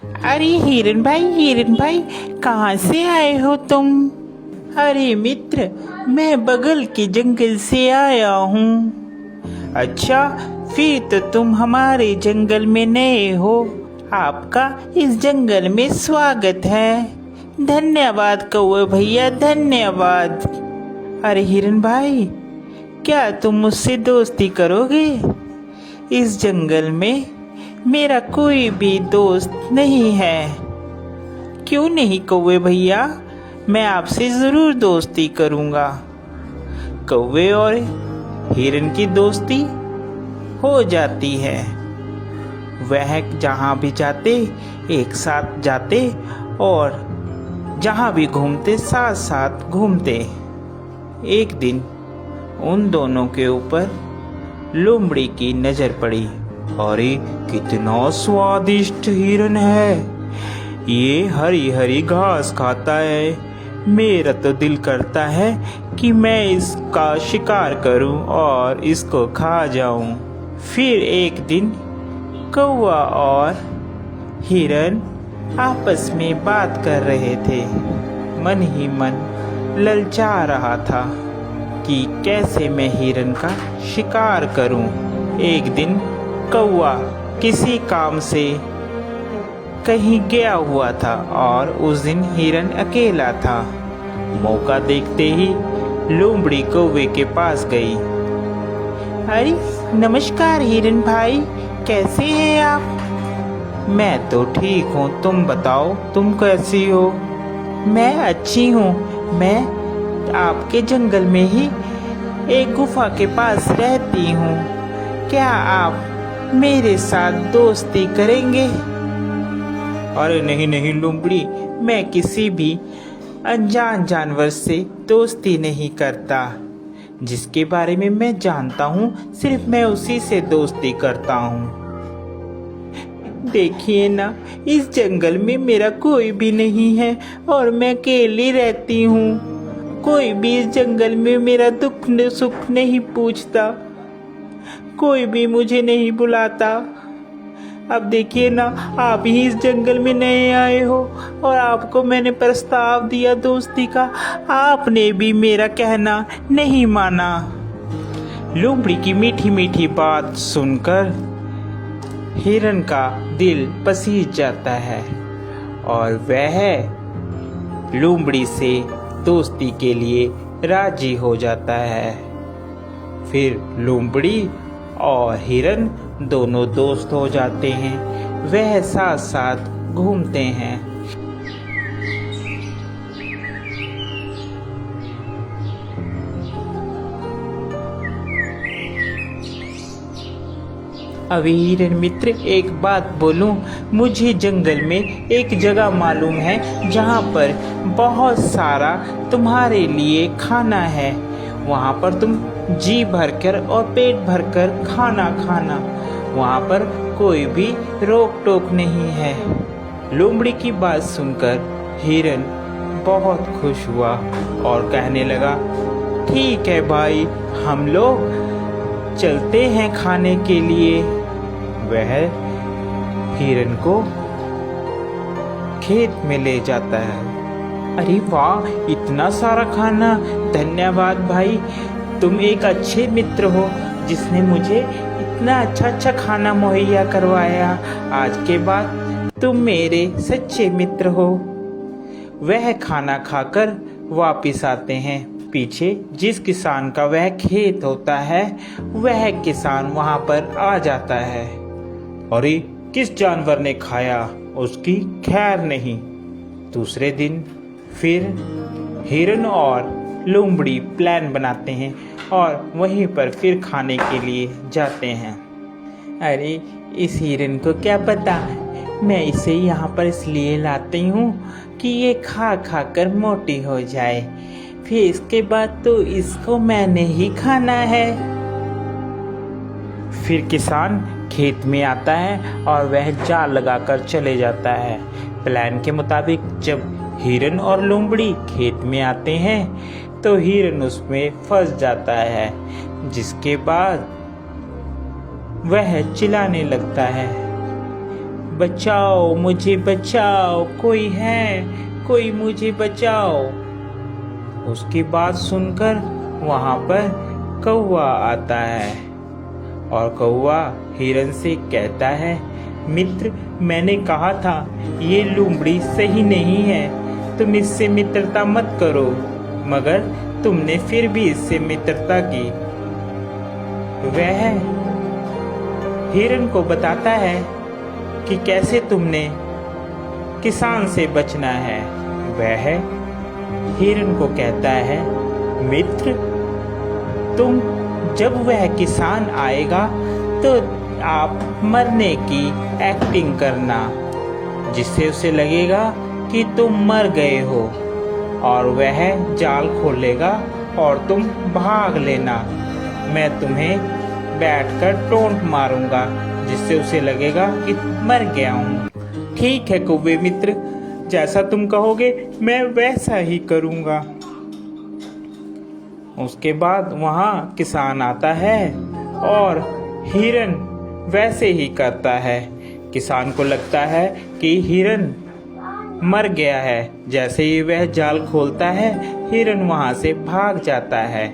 अरे हिरन भाई, कहाँ से आए हो तुम? अरे मित्र, मैं बगल के जंगल से आया हूँ। अच्छा, फिर तो तुम हमारे जंगल में नए हो। आपका इस जंगल में स्वागत है। धन्यवाद कौवे भैया, धन्यवाद। अरे हिरन भाई, क्या तुम मुझसे दोस्ती करोगे? इस जंगल में मेरा कोई भी दोस्त नहीं है। क्यों नहीं कौवे भैया, मैं आपसे जरूर दोस्ती करूंगा। कौवे और हिरन की दोस्ती हो जाती है। वह जहाँ भी जाते एक साथ जाते और जहाँ भी घूमते साथ साथ घूमते। एक दिन उन दोनों के ऊपर लोमड़ी की नजर पड़ी। अरे कितना स्वादिष्ट हिरन है, ये हरी हरी घास खाता है। मेरा तो दिल करता है कि मैं इसका शिकार करूं और इसको खा जाऊं। फिर एक दिन कौवा और हिरन आपस में बात कर रहे थे। मन ही मन ललचा रहा था कि कैसे मैं हिरन का शिकार करूं। एक दिन कौवा किसी काम से कहीं गया हुआ था और उस दिन हिरन अकेला था। मौका देखते ही लोमड़ी कौवे के पास गई। अरे नमस्कार हिरन भाई, कैसे हैं आप? मैं तो ठीक हूँ, तुम बताओ तुम कैसी हो? मैं अच्छी हूँ। मैं आपके जंगल में ही एक गुफा के पास रहती हूँ। क्या आप मेरे साथ दोस्ती करेंगे? अरे नहीं नहीं लोमड़ी, मैं किसी भी अनजान जानवर से दोस्ती नहीं करता। जिसके बारे में मैं जानता हूँ सिर्फ मैं उसी से दोस्ती करता हूँ। देखिए ना, इस जंगल में मेरा कोई भी नहीं है और मैं अकेली रहती हूँ। कोई भी इस जंगल में मेरा दुख सुख नहीं पूछता, कोई भी मुझे नहीं बुलाता। अब देखिए ना, आप ही इस जंगल में नए आए हो और आपको मैंने प्रस्ताव दिया दोस्ती का, आपने भी मेरा कहना नहीं माना। लोमड़ी की मीठी मीठी बात सुनकर हिरन का दिल पसीज जाता है और वह लोमड़ी से दोस्ती के लिए राजी हो जाता है। फिर लोमड़ी और हिरन दोनों दोस्त हो जाते हैं। वह साथ साथ घूमते हैं। अभी हिरन मित्र, एक बात बोलूं, मुझे जंगल में एक जगह मालूम है जहाँ पर बहुत सारा तुम्हारे लिए खाना है। वहाँ पर तुम जी भरकर और पेट भरकर खाना खाना, वहाँ पर कोई भी रोक टोक नहीं है। लोमड़ी की बात सुनकर हिरन बहुत खुश हुआ और कहने लगा, ठीक है भाई, हम लोग चलते हैं खाने के लिए। वह हिरन को खेत में ले जाता है। अरे वाह, इतना सारा खाना! धन्यवाद भाई, तुम एक अच्छे मित्र हो जिसने मुझे इतना अच्छा खाना मुहैया करवाया। आज के बाद तुम मेरे सच्चे मित्र हो। वह खाना खाकर वापिस आते हैं। पीछे जिस किसान का वह खेत होता है, वह किसान वहां पर आ जाता है। अरे किस जानवर ने खाया, उसकी खैर नहीं। दूसरे दिन फिर हिरन और लोमड़ी प्लान बनाते हैं और वहीं पर फिर खाने के लिए जाते हैं। अरे इस हिरन को क्या पता, मैं इसे यहाँ पर इसलिए लाती हूँ कि ये खा खा कर मोटी हो जाए, फिर इसके बाद तो इसको मैंने ही खाना है। फिर किसान खेत में आता है और वह जाल लगाकर चले जाता है। प्लान के मुताबिक जब हिरन और लोमड़ी खेत में आते हैं तो हिरन उसमें फंस जाता है, जिसके बाद वह चिल्लाने लगता है, बचाओ, मुझे बचाओ, कोई है, कोई मुझे बचाओ। उसकी बात सुनकर वहां पर कौवा आता है और कौवा हिरन से कहता है, मित्र, मैंने कहा था ये लोमड़ी सही नहीं है, तुम इससे मित्रता मत करो, मगर तुमने फिर भी इससे मित्रता की। वह हिरन को बताता है कि कैसे तुमने किसान से बचना है। वह हिरन को कहता है, मित्र, तुम जब वह किसान आएगा तो आप मरने की एक्टिंग करना, जिससे उसे लगेगा कि तुम मर गए हो, और वह जाल खोलेगा और तुम भाग लेना। मैं तुम्हें बैठकर टोंट मारूंगा, जिससे उसे लगेगा कि मर गया हूँ। ठीक है कौवे मित्र, जैसा तुम कहोगे मैं वैसा ही करूँगा। उसके बाद वहाँ किसान आता है और हिरन वैसे ही करता है। किसान को लगता है कि हिरन मर गया है। जैसे ही वह जाल खोलता है, हिरन वहाँ से भाग जाता है।